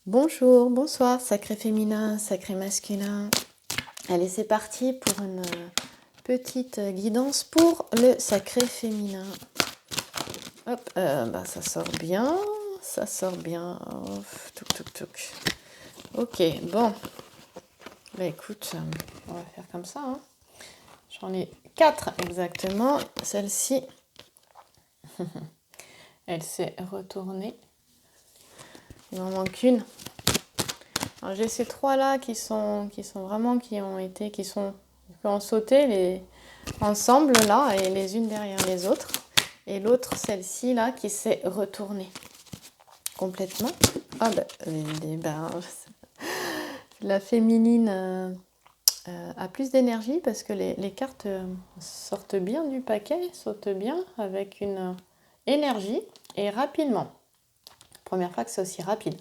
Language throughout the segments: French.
Bonjour, bonsoir, sacré féminin, sacré masculin. Allez, c'est parti pour une petite guidance pour le sacré féminin. Hop, ça sort bien, ça sort bien. Oh, touc, touc, touc. Ok, bon. Bah écoute, on va faire comme ça. Hein. J'en ai 4 exactement. Celle-ci, elle s'est retournée. Il m'en manque une. Alors j'ai ces 3 là qui ont sauté ensemble là et les unes derrière les autres. Et l'autre, celle-ci là, qui s'est retournée complètement. Ah la féminine a plus d'énergie parce que les cartes sortent bien du paquet, sautent bien avec une énergie et rapidement. Première fois que c'est aussi rapide.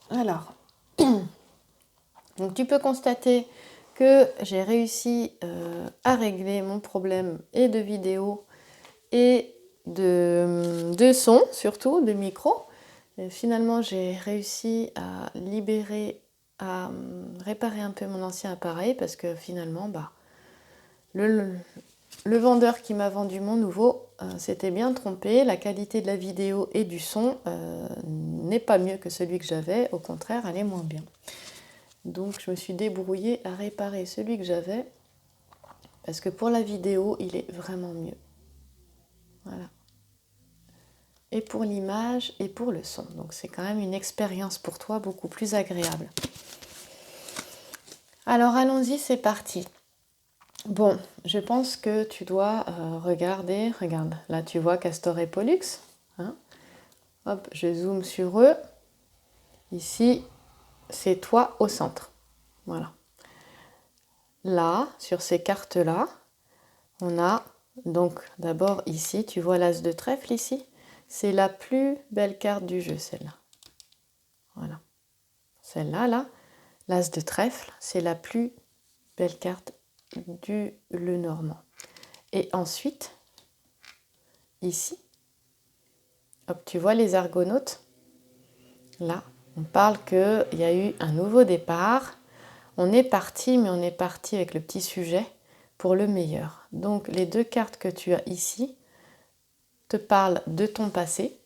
Alors, donc tu peux constater que j'ai réussi à régler mon problème et de vidéo et de son, surtout de micro. Et finalement, j'ai réussi à à réparer un peu mon ancien appareil parce que finalement, le vendeur qui m'a vendu mon nouveau s'était bien trompé. La qualité de la vidéo et du son n'est pas mieux que celui que j'avais. Au contraire, elle est moins bien. Donc, je me suis débrouillée à réparer celui que j'avais parce que pour la vidéo, il est vraiment mieux. Voilà. Et pour l'image et pour le son. Donc, c'est quand même une expérience pour toi beaucoup plus agréable. Alors, allons-y, c'est parti. Bon, je pense que tu dois regarder. Regarde, là, tu vois Castor et Pollux. Hein. Hop, je zoome sur eux. Ici, c'est toi au centre. Voilà. Là, sur ces cartes-là, on a donc d'abord ici, tu vois l'as de trèfle ici. C'est la plus belle carte du jeu, celle-là. Voilà. Celle-là, là, l'as de trèfle, c'est la plus belle carte du Lenormand. Et ensuite, ici, hop, tu vois les argonautes. Là, on parle qu'il y a eu un nouveau départ. On est parti, mais on est parti avec le petit sujet pour le meilleur. Donc, les 2 cartes que tu as ici te parlent de ton passé,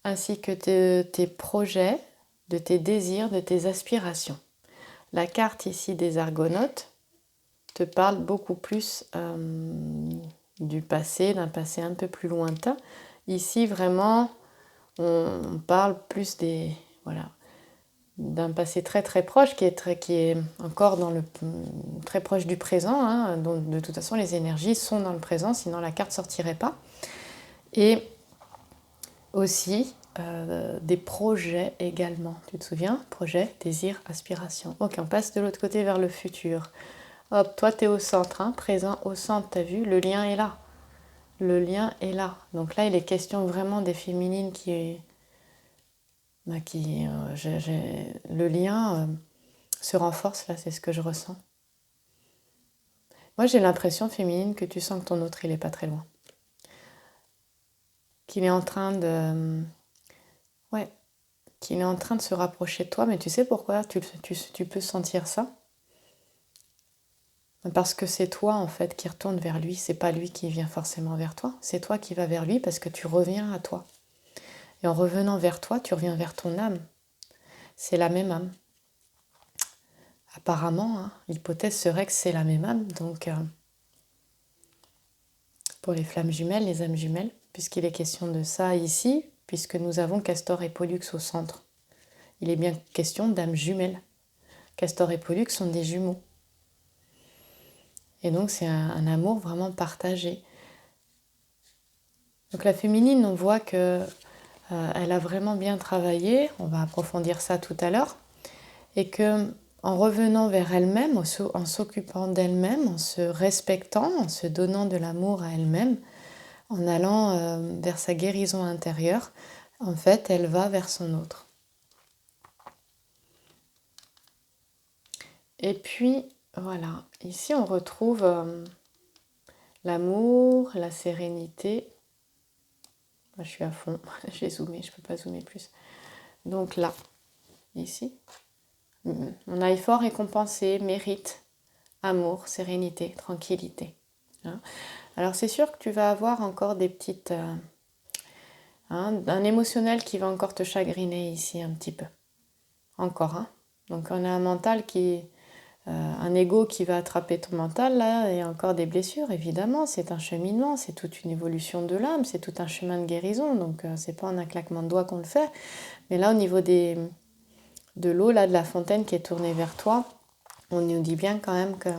ainsi que de tes projets, de tes désirs, de tes aspirations. La carte ici des argonautes te parle beaucoup plus du passé, d'un passé un peu plus lointain. Ici, vraiment, on parle plus d'un passé très très proche qui est encore très proche du présent. Hein, donc de toute façon, les énergies sont dans le présent, sinon la carte ne sortirait pas. Et aussi des projets également. Tu te souviens? Projet, désir, aspiration. Ok, on passe de l'autre côté vers le futur. Hop, toi, tu es au centre, hein, présent au centre, tu as vu? Le lien est là. Le lien est là. Donc là, il est question vraiment des féminines le lien se renforce, là, c'est ce que je ressens. Moi, j'ai l'impression, féminine, que tu sens que ton autre, il n'est pas très loin. Qu'il est en train de... Ouais, qu'il est en train de se rapprocher de toi, mais tu sais pourquoi tu peux sentir ça? Parce que c'est toi, en fait, qui retourne vers lui. C'est pas lui qui vient forcément vers toi. C'est toi qui vas vers lui parce que tu reviens à toi. Et en revenant vers toi, tu reviens vers ton âme. C'est la même âme. Apparemment, hein, l'hypothèse serait que c'est la même âme. Donc, pour les flammes jumelles, les âmes jumelles, puisqu'il est question de ça ici, puisque nous avons Castor et Pollux au centre. Il est bien question d'âmes jumelles. Castor et Pollux sont des jumeaux. Et donc, c'est un amour vraiment partagé. Donc, la féminine, on voit que elle a vraiment bien travaillé. On va approfondir ça tout à l'heure. Et que en revenant vers elle-même, en s'occupant d'elle-même, en se respectant, en se donnant de l'amour à elle-même, en allant vers sa guérison intérieure, en fait, elle va vers son autre. Et puis, voilà, ici on retrouve l'amour, la sérénité. Moi, je suis à fond, j'ai zoomé, je ne peux pas zoomer plus. Donc là, ici, on a effort récompensé, mérite, amour, sérénité, tranquillité. Hein. Alors c'est sûr que tu vas avoir encore des petites... un émotionnel qui va encore te chagriner ici un petit peu. Encore. Hein. Donc on a un mental qui... un ego qui va attraper ton mental, là, et encore des blessures, évidemment. C'est un cheminement, c'est toute une évolution de l'âme, c'est tout un chemin de guérison. Donc c'est pas en un claquement de doigts qu'on le fait. Mais là, au niveau de l'eau, là, de la fontaine qui est tournée vers toi, on nous dit bien quand même que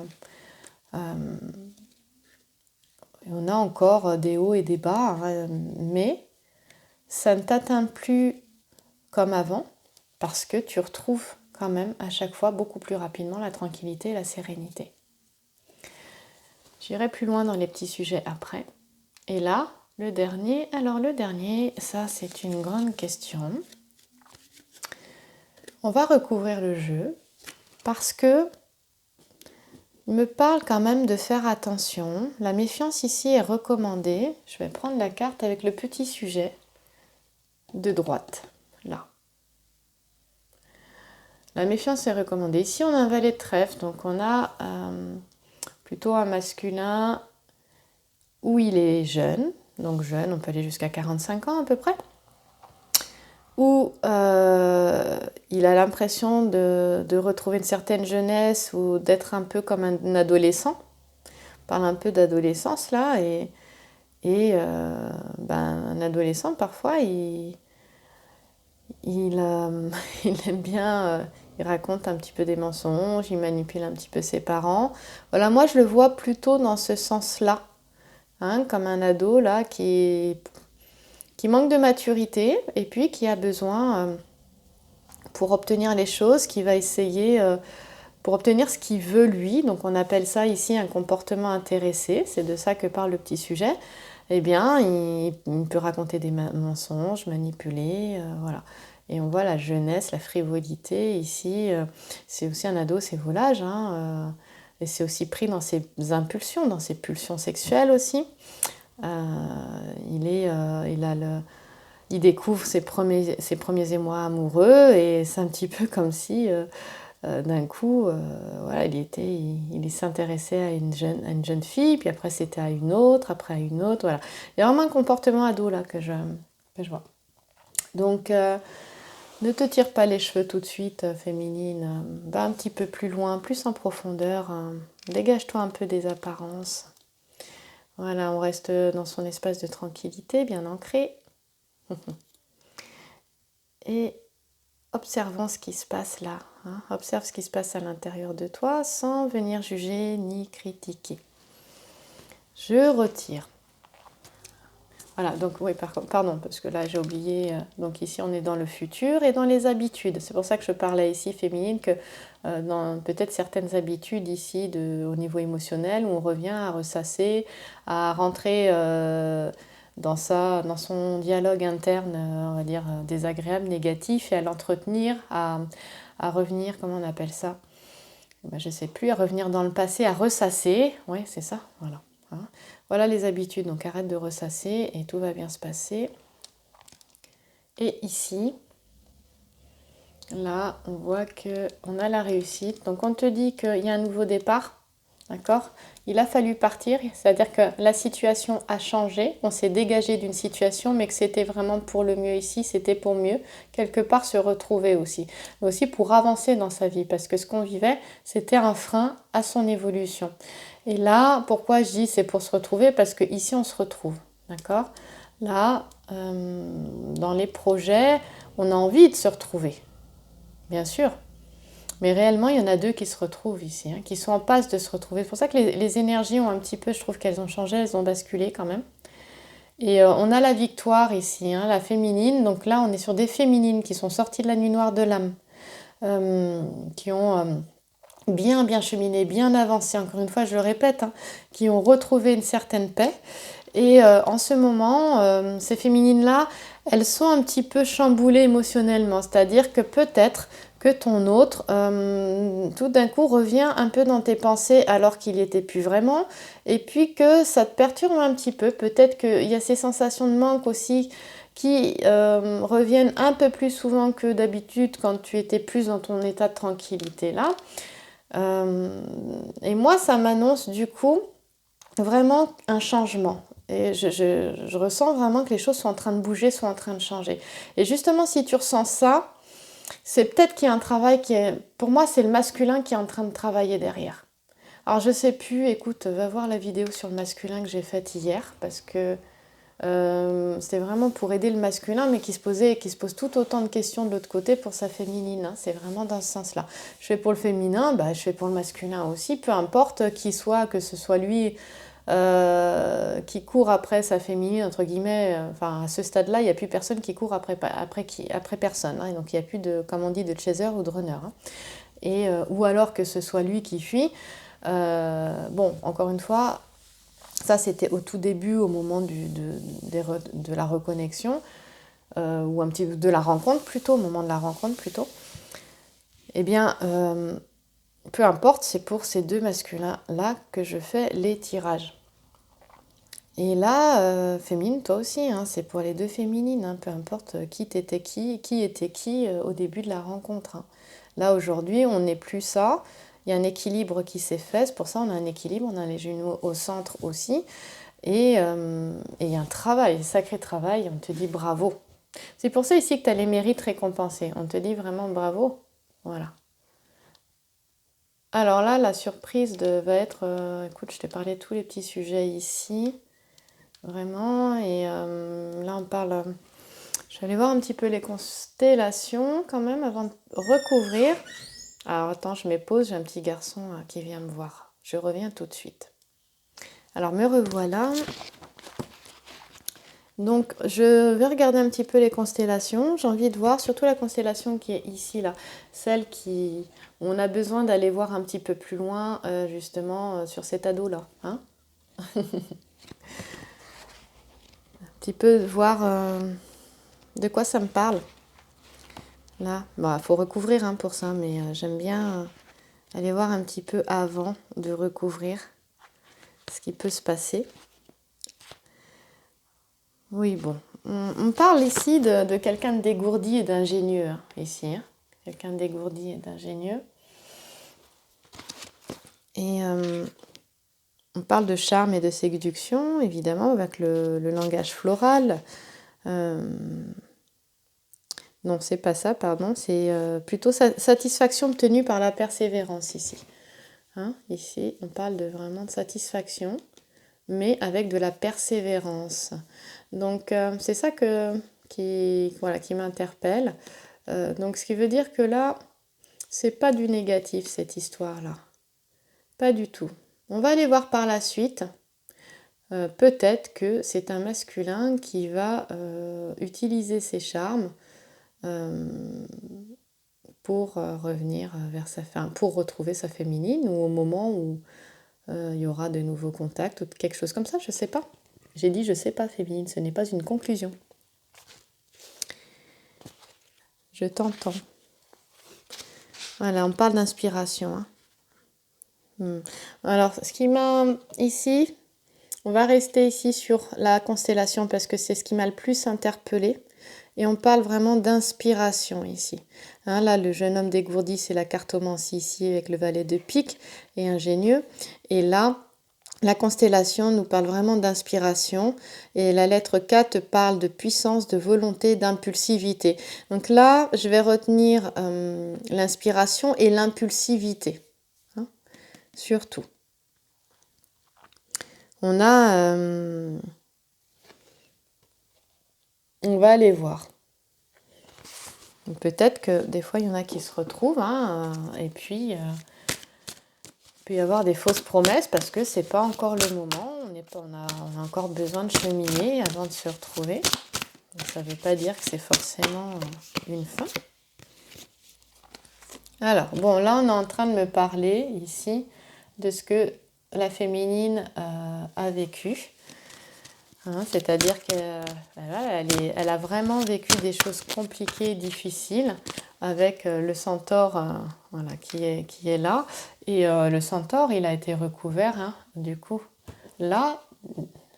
on a encore des hauts et des bas, hein, mais ça ne t'atteint plus comme avant parce que tu retrouves quand même à chaque fois beaucoup plus rapidement la tranquillité et la sérénité. J'irai plus loin dans les petits sujets après. Et là, le dernier, ça c'est une grande question. On va recouvrir le jeu parce que il me parle quand même de faire attention. La méfiance ici est recommandée. Je vais prendre la carte avec le petit sujet de droite, là. La méfiance est recommandée. Ici, on a un valet de trèfle, donc on a plutôt un masculin où il est jeune. Donc jeune, on peut aller jusqu'à 45 ans à peu près. Où il a l'impression de retrouver une certaine jeunesse ou d'être un peu comme un adolescent. On parle un peu d'adolescence là, et un adolescent parfois il aime bien, il raconte un petit peu des mensonges, il manipule un petit peu ses parents. Voilà, moi je le vois plutôt dans ce sens-là, hein, comme un ado là qui manque de maturité et puis qui a besoin, pour obtenir les choses, qui va essayer, pour obtenir ce qu'il veut lui, donc on appelle ça ici un comportement intéressé, c'est de ça que parle le petit sujet, eh bien il peut raconter des mensonges, manipuler, voilà. Et on voit la jeunesse, la frivolité ici, c'est aussi un ado, c'est volage, hein, et c'est aussi pris dans ses impulsions, dans ses pulsions sexuelles aussi. Il découvre ses premiers émois amoureux et c'est un petit peu comme si d'un coup, voilà, il s'intéressait à une jeune fille, puis après c'était à une autre, après à une autre, voilà. Il y a vraiment un comportement ado là que je vois. Donc, ne te tire pas les cheveux tout de suite, féminine. Va un petit peu plus loin, plus en profondeur. Dégage-toi un peu des apparences. Voilà, on reste dans son espace de tranquillité, bien ancré. Et observons ce qui se passe là. Hein. Observe ce qui se passe à l'intérieur de toi sans venir juger ni critiquer. Je retire. Voilà, donc oui, pardon, parce que là j'ai oublié, donc ici on est dans le futur et dans les habitudes. C'est pour ça que je parlais ici féminine, que dans peut-être certaines habitudes ici au niveau émotionnel, où on revient à ressasser, à rentrer dans son dialogue interne, on va dire désagréable, négatif, et à l'entretenir, à revenir, comment on appelle ça? Je ne sais plus, à revenir dans le passé, à ressasser, oui c'est ça, voilà. Hein. Voilà les habitudes, donc arrête de ressasser et tout va bien se passer. Et ici, là, on voit qu'on a la réussite. Donc on te dit qu'il y a un nouveau départ, d'accord? Il a fallu partir, c'est-à-dire que la situation a changé, on s'est dégagé d'une situation, mais que c'était vraiment pour le mieux ici, c'était pour mieux, quelque part se retrouver aussi. Mais aussi pour avancer dans sa vie, parce que ce qu'on vivait, c'était un frein à son évolution. Et là, pourquoi je dis c'est pour se retrouver? Parce qu'ici, on se retrouve, d'accord? Là, dans les projets, on a envie de se retrouver, bien sûr. Mais réellement, il y en a deux qui se retrouvent ici, hein, qui sont en passe de se retrouver. C'est pour ça que les énergies ont un petit peu, je trouve qu'elles ont changé, elles ont basculé quand même. Et on a la victoire ici, hein, la féminine. Donc là, on est sur des féminines qui sont sorties de la nuit noire de l'âme, qui ont... bien cheminé, bien avancé, encore une fois je le répète, hein, qui ont retrouvé une certaine paix. Et en ce moment, ces féminines-là, elles sont un petit peu chamboulées émotionnellement, c'est-à-dire que peut-être que ton autre, tout d'un coup, revient un peu dans tes pensées alors qu'il n'y était plus vraiment, et puis que ça te perturbe un petit peu. Peut-être qu'il y a ces sensations de manque aussi qui reviennent un peu plus souvent que d'habitude quand tu étais plus dans ton état de tranquillité là. Et moi, ça m'annonce du coup vraiment un changement. Et je ressens vraiment que les choses sont en train de bouger, sont en train de changer. Et justement, si tu ressens ça, c'est peut-être qu'il y a un travail qui est... Pour moi, c'est le masculin qui est en train de travailler derrière. Alors, je sais plus, écoute, va voir la vidéo sur le masculin que j'ai faite hier, parce que c'était vraiment pour aider le masculin, mais qui se pose tout autant de questions de l'autre côté pour sa féminine. Hein. C'est vraiment dans ce sens-là. Je fais pour le féminin, bah, je fais pour le masculin aussi, peu importe qui soit, que ce soit lui qui court après sa féminine, entre guillemets. Enfin, à ce stade-là, il n'y a plus personne qui court après personne. Hein. Donc, il n'y a plus de, comme on dit, de chaser ou de runner. Hein. Et, ou alors que ce soit lui qui fuit. Bon, encore une fois, ça c'était au tout début, au moment de la reconnexion, ou un petit peu de la rencontre plutôt, au moment de la rencontre plutôt. Eh bien, peu importe, c'est pour ces deux masculins-là que je fais les tirages. Et là, féminine, toi aussi, hein, c'est pour les deux féminines, hein, peu importe qui était qui au début de la rencontre. Hein. Là, aujourd'hui, on n'est plus ça. Il y a un équilibre qui s'est fait, c'est pour ça on a un équilibre, on a les genoux au centre aussi. Et il y a un travail, un sacré travail, on te dit bravo. C'est pour ça ici que tu as les mérites récompensés. On te dit vraiment bravo. Voilà. Alors là, la surprise va être... écoute, je t'ai parlé de tous les petits sujets ici. Vraiment. Et là, on parle... je vais aller voir un petit peu les constellations quand même avant de recouvrir. Alors attends, je me pose, j'ai un petit garçon qui vient me voir. Je reviens tout de suite. Alors me revoilà. Donc je vais regarder un petit peu les constellations. J'ai envie de voir surtout la constellation qui est ici, là. Celle qui... on a besoin d'aller voir un petit peu plus loin, justement, sur cet ado-là. Hein. Un petit peu voir de quoi ça me parle. Là, bah, faut recouvrir hein, pour ça, mais j'aime bien aller voir un petit peu avant de recouvrir ce qui peut se passer. Oui, bon. On parle ici de quelqu'un de dégourdi et d'ingénieux, hein, ici. Hein. Quelqu'un de dégourdi et d'ingénieux. Et on parle de charme et de séduction, évidemment, avec le langage floral. Non, c'est pas ça, pardon. C'est plutôt satisfaction obtenue par la persévérance, ici. Hein, ici, on parle vraiment de satisfaction, mais avec de la persévérance. Donc, c'est ça qui m'interpelle. Donc, ce qui veut dire que là, c'est pas du négatif, cette histoire-là. Pas du tout. On va aller voir par la suite. Peut-être que c'est un masculin qui va utiliser ses charmes pour revenir vers pour retrouver sa féminine, ou au moment où il y aura de nouveaux contacts ou quelque chose comme ça, je sais pas. J'ai dit je sais pas féminine, ce n'est pas une conclusion. Je t'entends. Voilà, on parle d'inspiration. Hein. Alors, ce qui m'a ici, on va rester ici sur la constellation parce que c'est ce qui m'a le plus interpellée. Et on parle vraiment d'inspiration ici. Hein, là, le jeune homme dégourdi, c'est la cartomancie ici avec le valet de pique et ingénieux. Et là, la constellation nous parle vraiment d'inspiration. Et la lettre K te parle de puissance, de volonté, d'impulsivité. Donc là, je vais retenir l'inspiration et l'impulsivité. Hein, surtout. On va aller voir. Peut-être que des fois, il y en a qui se retrouvent, hein, et puis il peut y avoir des fausses promesses parce que c'est pas encore le moment. On a encore besoin de cheminer avant de se retrouver. Donc, ça ne veut pas dire que c'est forcément une fin. Alors, bon, là, on est en train de me parler ici de ce que la féminine a vécu. Hein, c'est-à-dire qu'elle a vraiment vécu des choses compliquées et difficiles avec le centaure qui est là. Et le centaure, il a été recouvert, hein, du coup, là,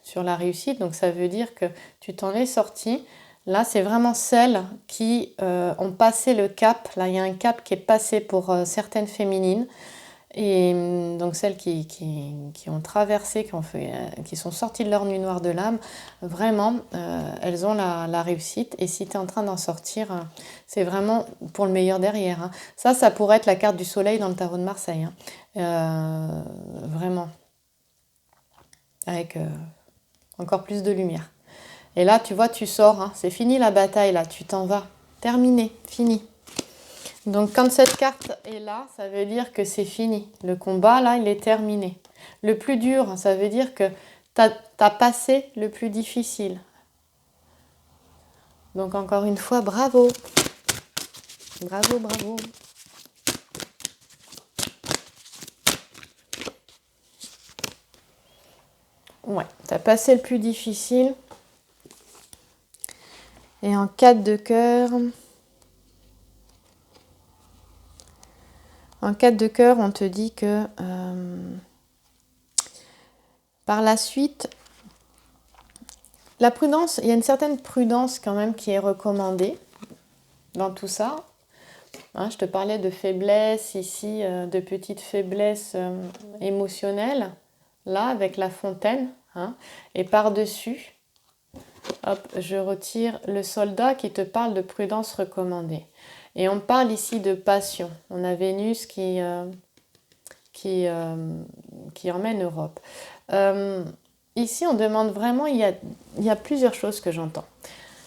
sur la réussite. Donc ça veut dire que tu t'en es sorti. Là, c'est vraiment celles qui ont passé le cap. Là, il y a un cap qui est passé pour certaines féminines. Et donc celles qui ont traversé, qui sont sorties de leur nuit noire de l'âme, vraiment, elles ont la réussite. Et si tu es en train d'en sortir, c'est vraiment pour le meilleur derrière. Hein. Ça pourrait être la carte du soleil dans le tarot de Marseille. Hein. Vraiment. Avec encore plus de lumière. Et là, tu vois, tu sors. Hein. C'est fini la bataille, là. Tu t'en vas. Terminé. Fini. Donc quand cette carte est là, ça veut dire que c'est fini. Le combat, là, il est terminé. Le plus dur, ça veut dire que tu as passé le plus difficile. Donc encore une fois, bravo. Bravo, bravo. Ouais, tu as passé le plus difficile. Et en 4 de cœur... En 4 de cœur, on te dit que par la suite, la prudence, il y a une certaine prudence quand même qui est recommandée dans tout ça. Hein, je te parlais de faiblesse ici, de petites faiblesses émotionnelles, là avec la fontaine. Hein, et par-dessus, hop, je retire le soldat qui te parle de prudence recommandée. Et on parle ici de passion. On a Vénus qui emmène Europe. Ici, on demande vraiment, il y a plusieurs choses que j'entends.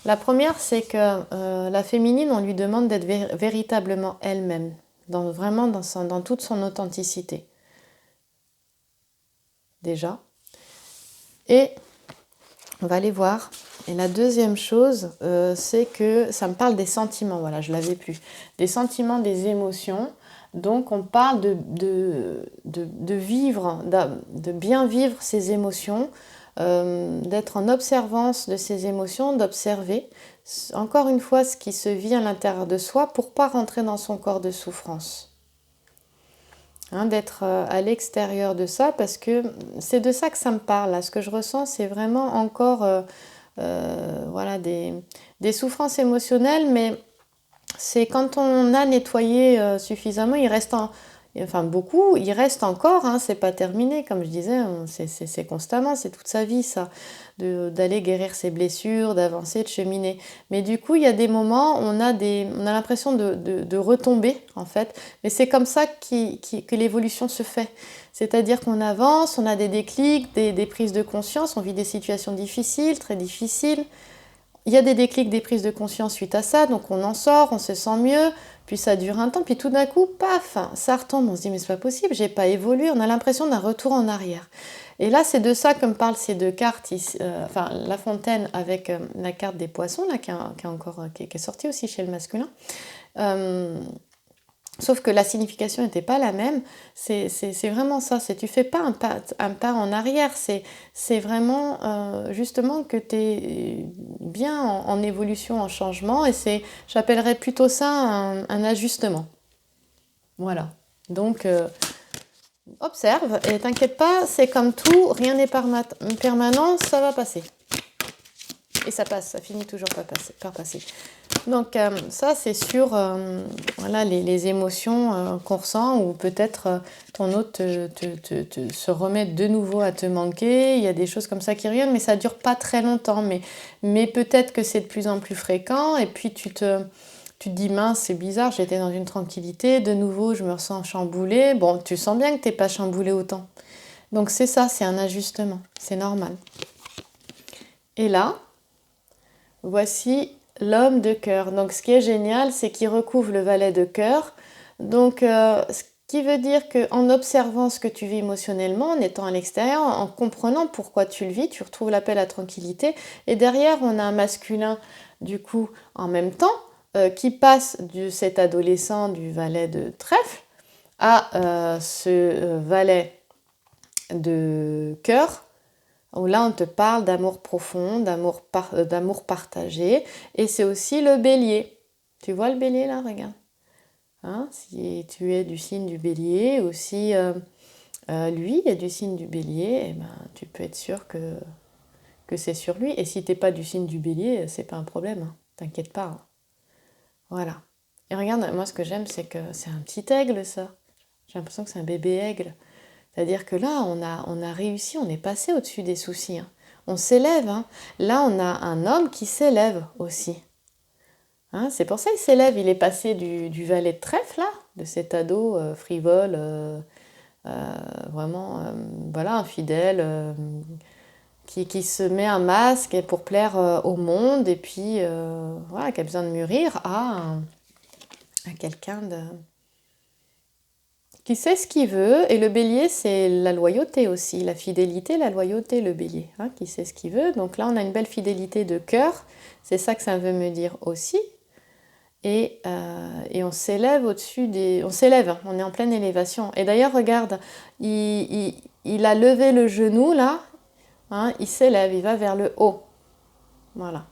La première, c'est que la féminine, on lui demande d'être véritablement elle-même, vraiment dans toute son authenticité. Déjà. Et on va aller voir. Et la deuxième chose, c'est que ça me parle des sentiments. Voilà, je ne l'avais plus. Des sentiments, des émotions. Donc, on parle de vivre, de bien vivre ses émotions, d'être en observance de ses émotions, d'observer, encore une fois, ce qui se vit à l'intérieur de soi pour ne pas rentrer dans son corps de souffrance. Hein, d'être à l'extérieur de ça, parce que c'est de ça que ça me parle. Là. Ce que je ressens, c'est vraiment encore voilà, des souffrances émotionnelles, mais c'est quand on a nettoyé suffisamment, il reste beaucoup, il reste encore, hein, c'est pas terminé, comme je disais, c'est constamment, c'est toute sa vie ça, d'aller guérir ses blessures, d'avancer, de cheminer. Mais du coup, il y a des moments, on a l'impression de retomber en fait, mais c'est comme ça que l'évolution se fait. C'est-à-dire qu'on avance, on a des déclics, des prises de conscience, on vit des situations difficiles, très difficiles. Il y a des déclics, des prises de conscience suite à ça, donc on en sort, on se sent mieux, puis ça dure un temps, puis tout d'un coup, paf, ça retombe, on se dit mais c'est pas possible, j'ai pas évolué, on a l'impression d'un retour en arrière. Et là, c'est de ça que me parlent ces deux cartes, enfin la fontaine avec la carte des poissons, là, qui est sortie aussi chez le masculin. Sauf que la signification n'était pas la même, c'est vraiment ça, tu fais pas un pas en arrière, c'est vraiment justement que tu es bien en évolution, en changement, et j'appellerais plutôt ça un ajustement. Voilà, donc observe et t'inquiète pas, c'est comme tout, rien n'est permanent, ça va passer. Et ça passe, ça finit toujours par passer. Donc ça, c'est sur voilà, les émotions qu'on ressent, ou peut-être ton autre se remet de nouveau à te manquer. Il y a des choses comme ça qui reviennent, mais ça ne dure pas très longtemps. Mais peut-être que c'est de plus en plus fréquent, et puis tu te dis, mince, c'est bizarre, j'étais dans une tranquillité, de nouveau, je me ressens chamboulée. Bon, tu sens bien que tu n'es pas chamboulée autant. Donc c'est ça, c'est un ajustement, c'est normal. Et là, voici l'homme de cœur. Donc ce qui est génial, c'est qu'il recouvre le valet de cœur. Donc ce qui veut dire qu'en observant ce que tu vis émotionnellement, en étant à l'extérieur, en comprenant pourquoi tu le vis, tu retrouves la paix, la tranquillité. Et derrière, on a un masculin, du coup, en même temps, qui passe de cet adolescent du valet de trèfle à ce valet de cœur, où là on te parle d'amour profond, d'amour partagé, et c'est aussi le bélier. Tu vois le bélier là, regarde. Hein, si tu es du signe du bélier, aussi lui est du signe du bélier, et ben, tu peux être sûr que que c'est sur lui. Et si t'es pas du signe du bélier, c'est pas un problème, hein. T'inquiète pas, hein. Voilà. Et regarde, moi ce que j'aime, c'est que c'est un petit aigle, ça. J'ai l'impression que c'est un bébé aigle. C'est-à-dire que là, on a réussi, on est passé au-dessus des soucis, hein. On s'élève, hein. Là, on a un homme qui s'élève aussi. Hein, c'est pour ça qu'il s'élève. Il est passé du valet de trèfle, là, de cet ado frivole, vraiment, voilà, infidèle, qui se met un masque pour plaire au monde, et puis, voilà, qui a besoin de mûrir, à quelqu'un qui sait ce qu'il veut. Et le bélier, c'est la loyauté aussi, la fidélité, la loyauté, le bélier, hein, qui sait ce qu'il veut. Donc là, on a une belle fidélité de cœur, c'est ça que ça veut me dire aussi. Et on s'élève au-dessus des... On s'élève, on est en pleine élévation. Et d'ailleurs, regarde, il a levé le genou, là, hein, il s'élève, il va vers le haut. Voilà.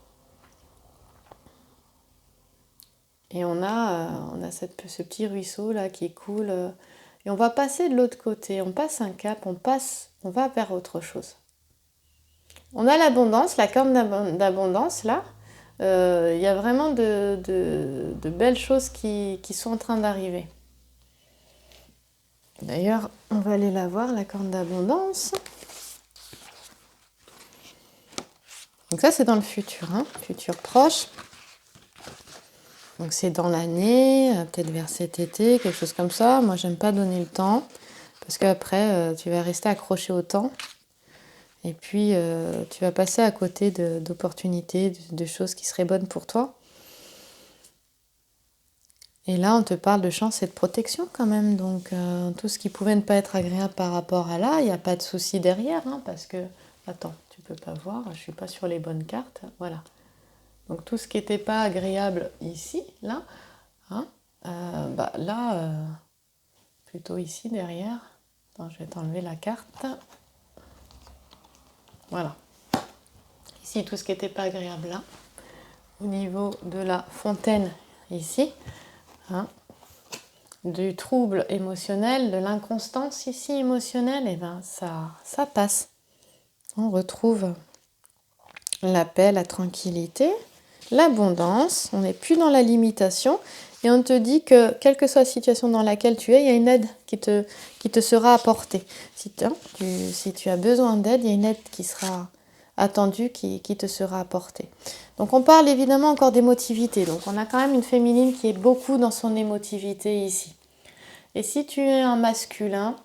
Et on a ce petit ruisseau, là, qui coule. Et on va passer de l'autre côté, on passe un cap, on va vers autre chose. On a l'abondance, la corne d'abondance, là. Il y a vraiment de belles choses qui sont en train d'arriver. D'ailleurs, on va aller la voir, la corne d'abondance. Donc ça, c'est dans le futur, hein, futur proche. Donc c'est dans l'année, peut-être vers cet été, quelque chose comme ça. Moi, j'aime pas donner le temps, parce qu'après, tu vas rester accroché au temps. Et puis, tu vas passer à côté d'opportunités, de choses qui seraient bonnes pour toi. Et là, on te parle de chance et de protection quand même. Donc, tout ce qui pouvait ne pas être agréable par rapport à là, il n'y a pas de souci derrière, hein, parce que... Attends, tu peux pas voir, je suis pas sur les bonnes cartes. Voilà. Donc, tout ce qui n'était pas agréable ici, là, hein, là, plutôt ici, derrière. Attends, je vais t'enlever la carte. Voilà. Ici, tout ce qui n'était pas agréable, là. Au niveau de la fontaine, ici, hein, du trouble émotionnel, de l'inconstance ici émotionnelle, et ben ça passe. On retrouve la paix, la tranquillité, l'abondance, on n'est plus dans la limitation, et on te dit que quelle que soit la situation dans laquelle tu es, il y a une aide qui te sera apportée. Si tu as besoin d'aide, il y a une aide qui sera attendue, qui te sera apportée. Donc on parle évidemment encore d'émotivité, donc on a quand même une féminine qui est beaucoup dans son émotivité ici. Et si tu es un masculin,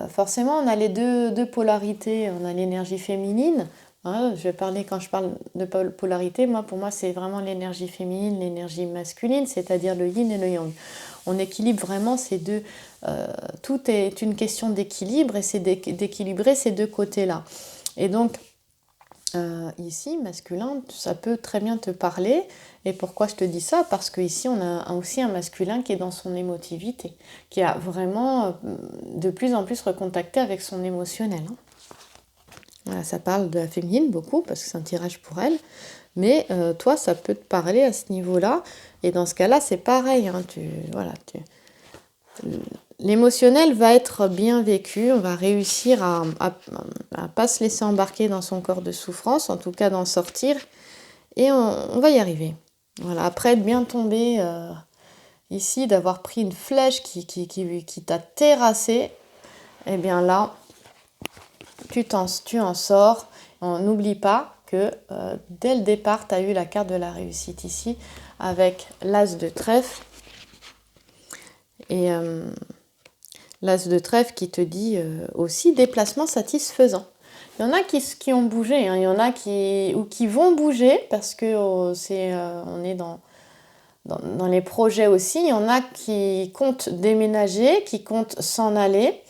forcément on a les deux polarités, on a l'énergie féminine, hein, quand je parle de polarité, pour moi c'est vraiment l'énergie féminine, l'énergie masculine, c'est-à-dire le yin et le yang. On équilibre vraiment ces deux, tout est une question d'équilibre, et c'est d'équilibrer ces deux côtés-là. Et donc, ici, masculin, ça peut très bien te parler. Et pourquoi je te dis ça? Parce qu'ici, on a aussi un masculin qui est dans son émotivité, qui a vraiment de plus en plus recontacté avec son émotionnel, hein. Voilà, ça parle de la féminine beaucoup, parce que c'est un tirage pour elle. Mais toi, ça peut te parler à ce niveau-là. Et dans ce cas-là, c'est pareil, hein, l'émotionnel va être bien vécu, on va réussir à pas se laisser embarquer dans son corps de souffrance, en tout cas d'en sortir, et on va y arriver. Voilà, après être bien tombé ici, d'avoir pris une flèche qui t'a terrassé, eh bien là, tu en sors. N'oublie pas que dès le départ, tu as eu la carte de la réussite ici, avec l'as de trèfle, et... l'as de trèfle qui te dit aussi déplacement satisfaisant. Il y en a qui ont bougé, hein. Il y en a qui vont bouger parce que on est dans les projets aussi. Il y en a qui comptent déménager, qui comptent s'en aller.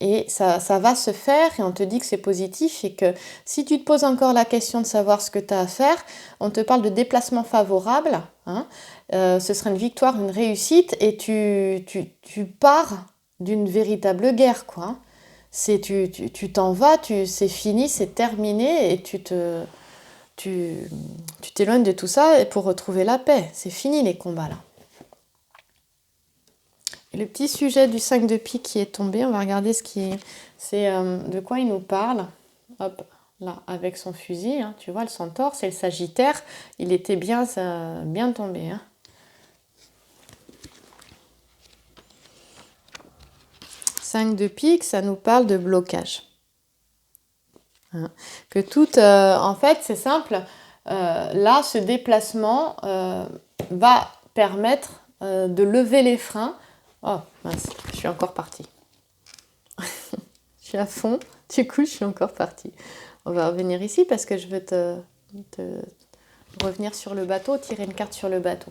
Et ça va se faire, et on te dit que c'est positif, et que si tu te poses encore la question de savoir ce que tu as à faire, on te parle de déplacement favorable, hein. Ce sera une victoire, une réussite, et tu pars d'une véritable guerre, quoi, hein. Tu t'en vas, c'est fini, c'est terminé, et tu t'éloignes de tout ça pour retrouver la paix. C'est fini les combats là. Et le petit sujet du 5 de pique qui est tombé, on va regarder ce C'est de quoi il nous parle. Hop, là, avec son fusil, hein, tu vois, le centaure, c'est le Sagittaire. Il était bien tombé. Hein. 5 de pique, ça nous parle de blocage. Hein. Que tout, en fait, c'est simple. Là, ce déplacement va permettre de lever les freins. Oh, mince, je suis encore partie. Je suis à fond, du coup, je suis encore partie. On va revenir ici parce que je veux te revenir sur le bateau, tirer une carte sur le bateau.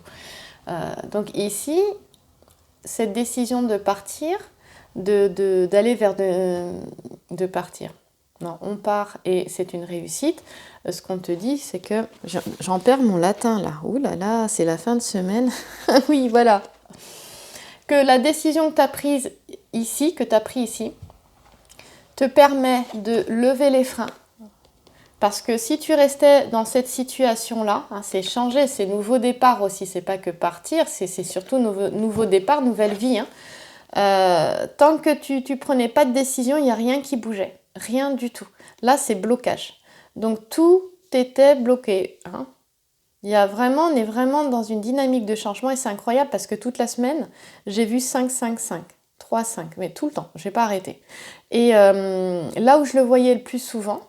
Donc ici, cette décision de partir, d'aller vers de partir. Non, on part et c'est une réussite. Ce qu'on te dit, c'est que j'en perds mon latin là. Ouh là là, c'est la fin de semaine. Oui, voilà. Que la décision que tu as prise ici, te permet de lever les freins. Parce que si tu restais dans cette situation-là, hein, c'est changer, c'est nouveau départ aussi, c'est pas que partir, c'est surtout nouveau départ, nouvelle vie. Hein. Tant que tu prenais pas de décision, il n'y a rien qui bougeait, rien du tout. Là, c'est blocage. Donc tout était bloqué. Hein. On est vraiment dans une dynamique de changement et c'est incroyable parce que toute la semaine, j'ai vu 5, 5, 5, 3, 5, mais tout le temps, je n'ai pas arrêté. Et là où je le voyais le plus souvent,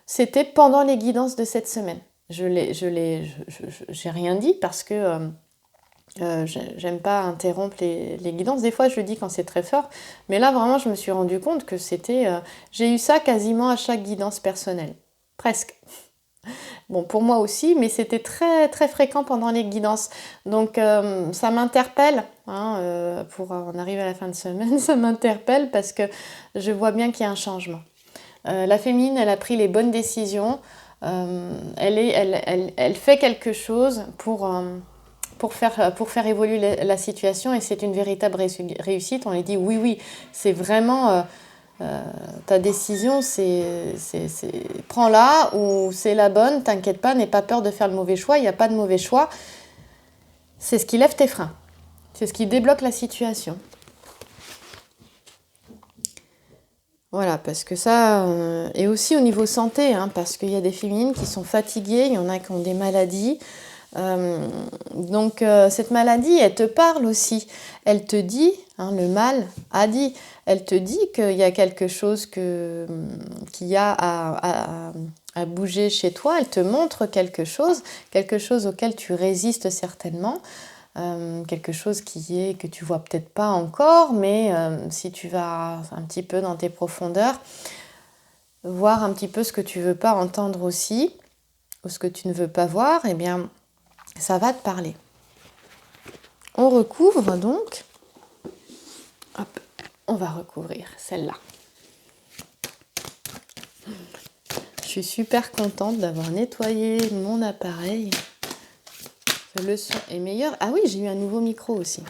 c'était pendant les guidances de cette semaine. J'ai rien dit parce que j'aime pas interrompre les guidances. Des fois, je le dis quand c'est très fort, mais là, vraiment, je me suis rendu compte que c'était... j'ai eu ça quasiment à chaque guidance personnelle. Presque. Bon, pour moi aussi, mais c'était très, très fréquent pendant les guidances. Donc, ça m'interpelle. Hein, on arrive à la fin de semaine, ça m'interpelle parce que je vois bien qu'il y a un changement. La féminine, elle a pris les bonnes décisions. Elle fait quelque chose pour faire évoluer la situation et c'est une véritable réussite. On lui dit oui, c'est vraiment ta décision, prends-la ou c'est la bonne, t'inquiète pas, n'aie pas peur de faire le mauvais choix, il n'y a pas de mauvais choix. C'est ce qui lève tes freins, c'est ce qui débloque la situation. Voilà, parce que ça, et aussi au niveau santé, hein, parce qu'il y a des féminines qui sont fatiguées, il y en a qui ont des maladies. Donc cette maladie, elle te parle aussi. Elle te dit, hein, le mal a dit, elle te dit qu'il y a quelque chose qu'il y a à bouger chez toi. Elle te montre quelque chose auquel tu résistes certainement. Quelque chose que tu vois peut-être pas encore, mais si tu vas un petit peu dans tes profondeurs, voir un petit peu ce que tu veux pas entendre aussi, ou ce que tu ne veux pas voir, eh bien, ça va te parler. On recouvre donc. Hop, on va recouvrir celle-là. Je suis super contente d'avoir nettoyé mon appareil. Le son est meilleur. Ah oui, j'ai eu un nouveau micro aussi.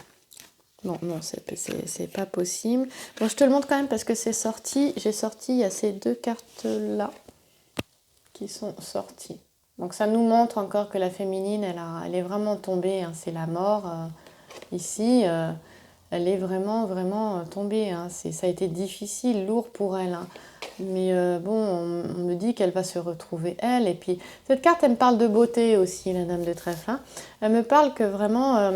Non, c'est pas possible. Bon, je te le montre quand même parce que c'est sorti. J'ai sorti, il y a ces 2 cartes-là qui sont sorties. Donc ça nous montre encore que la féminine, elle est vraiment tombée. Hein. C'est la mort. Ici, elle est vraiment, vraiment tombée. Hein. Ça a été difficile, lourd pour elle. Hein. Mais bon, on me dit qu'elle va se retrouver, elle. Et puis, cette carte, elle me parle de beauté aussi, la dame de trèfle. Hein. Elle me parle que vraiment,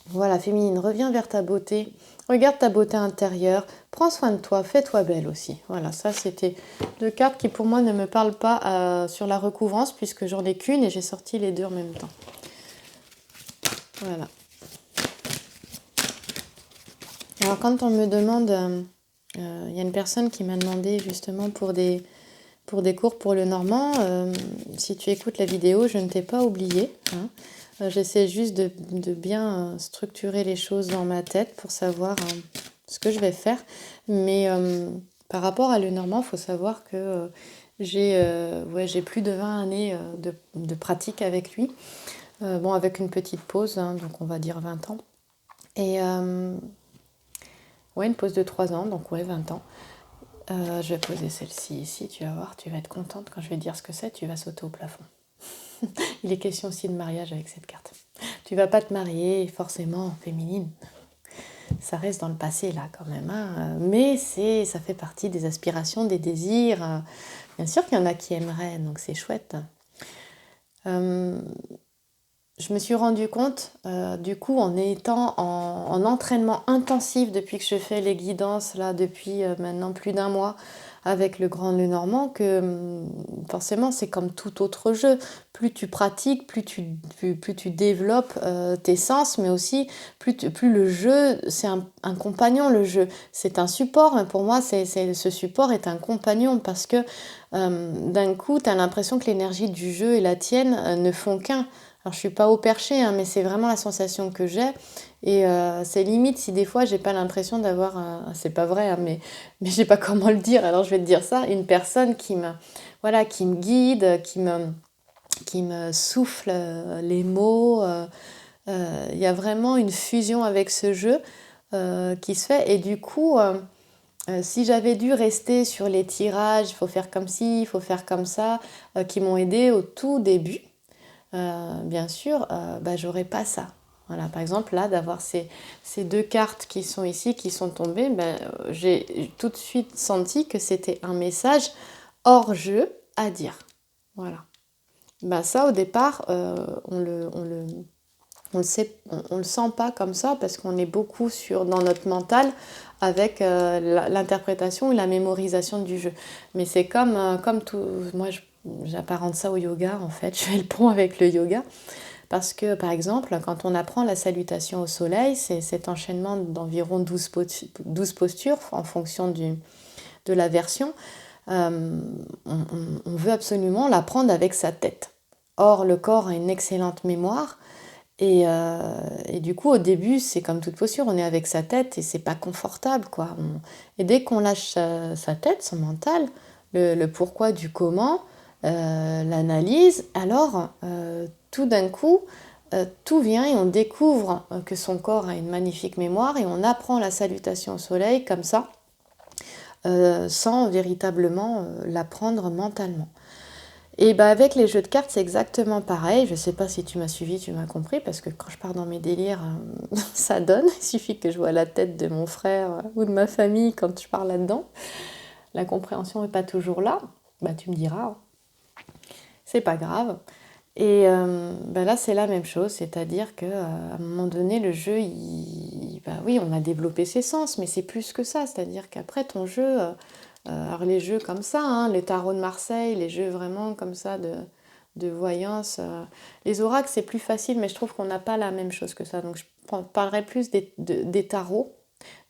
voilà, féminine, reviens vers ta beauté. Regarde ta beauté intérieure. Prends soin de toi, fais-toi belle aussi. Voilà, ça, c'était 2 cartes qui, pour moi, ne me parlent pas sur la recouvrance, puisque j'en ai qu'une et j'ai sorti les 2 en même temps. Voilà. Alors, quand on me demande... y a une personne qui m'a demandé justement pour des cours pour le normand, si tu écoutes la vidéo, je ne t'ai pas oublié. Hein. J'essaie juste de bien structurer les choses dans ma tête pour savoir ce que je vais faire. Mais par rapport à le normand, il faut savoir que j'ai plus de 20 années de pratique avec lui. Bon, avec une petite pause, hein, donc on va dire 20 ans. Et... ouais, une pause de 3 ans, donc ouais, 20 ans. Je vais poser celle-ci ici, tu vas voir, tu vas être contente quand je vais dire ce que c'est, tu vas sauter au plafond. Il est question aussi de mariage avec cette carte. Tu vas pas te marier forcément féminine. ça reste dans le passé là quand même, hein. Mais ça fait partie des aspirations, des désirs. Bien sûr qu'il y en a qui aimeraient, donc c'est chouette. Je me suis rendu compte, du coup, en étant en entraînement intensif depuis que je fais les guidances, là, depuis maintenant plus d'un mois, avec le Grand Lenormand, que forcément, c'est comme tout autre jeu. Plus tu pratiques, plus tu développes tes sens, mais aussi plus le jeu, c'est un compagnon, le jeu. C'est un support, mais pour moi, ce support est un compagnon parce que d'un coup, tu as l'impression que l'énergie du jeu et la tienne ne font qu'un. Alors, je suis pas au perché, hein, mais c'est vraiment la sensation que j'ai. Et c'est limite si des fois j'ai pas l'impression d'avoir, c'est pas vrai, hein, mais je sais pas comment le dire, alors je vais te dire ça, une personne voilà, qui me guide, qui me souffle les mots. Il y a vraiment une fusion avec ce jeu qui se fait. Et du coup, si j'avais dû rester sur les tirages, il faut faire comme ci, il faut faire comme ça, qui m'ont aidé au tout début, bien sûr, bah, j'aurais pas ça. Voilà, par exemple, là, d'avoir ces deux cartes qui sont ici, qui sont tombées, ben, j'ai tout de suite senti que c'était un message hors jeu à dire. Voilà. Ben, ça, au départ, on le sait, on le sent pas comme ça parce qu'on est beaucoup dans notre mental avec l'interprétation ou la mémorisation du jeu. Mais c'est comme tout. Moi, j'apparente ça au yoga en fait. Je fais le pont avec le yoga. Parce que, par exemple, quand on apprend la salutation au soleil, c'est cet enchaînement d'environ 12 postures en fonction de la version. On veut absolument l'apprendre avec sa tête. Or, le corps a une excellente mémoire. Et du coup, au début, c'est comme toute posture, on est avec sa tête et c'est pas confortable, quoi. Et dès qu'on lâche sa tête, son mental, le pourquoi du comment, l'analyse, alors tout d'un coup, tout vient et on découvre que son corps a une magnifique mémoire et on apprend la salutation au soleil comme ça, sans véritablement l'apprendre mentalement. Et bah avec les jeux de cartes, c'est exactement pareil. Je ne sais pas si tu m'as suivi, tu m'as compris, parce que quand je pars dans mes délires, ça donne. Il suffit que je vois la tête de mon frère ou de ma famille quand je pars là-dedans. La compréhension n'est pas toujours là. Bah tu me diras, hein. C'est pas grave. Et bah là, c'est la même chose, c'est-à-dire qu'à un moment donné, le jeu, bah oui, on a développé ses sens, mais c'est plus que ça. C'est-à-dire qu'après, ton jeu, alors les jeux comme ça, hein, les tarots de Marseille, les jeux vraiment comme ça de voyance, les oracles, c'est plus facile, mais je trouve qu'on n'a pas la même chose que ça. Donc je parlerai plus des tarots,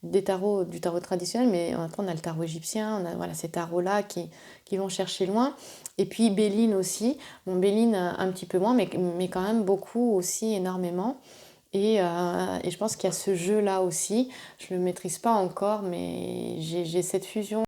du tarot traditionnel, mais après on a le tarot égyptien, on a voilà, ces tarots-là qui vont chercher loin. Et puis Béline aussi, bon Béline un petit peu moins, mais quand même beaucoup aussi, énormément. Et je pense qu'il y a ce jeu-là aussi, je ne le maîtrise pas encore, mais j'ai cette fusion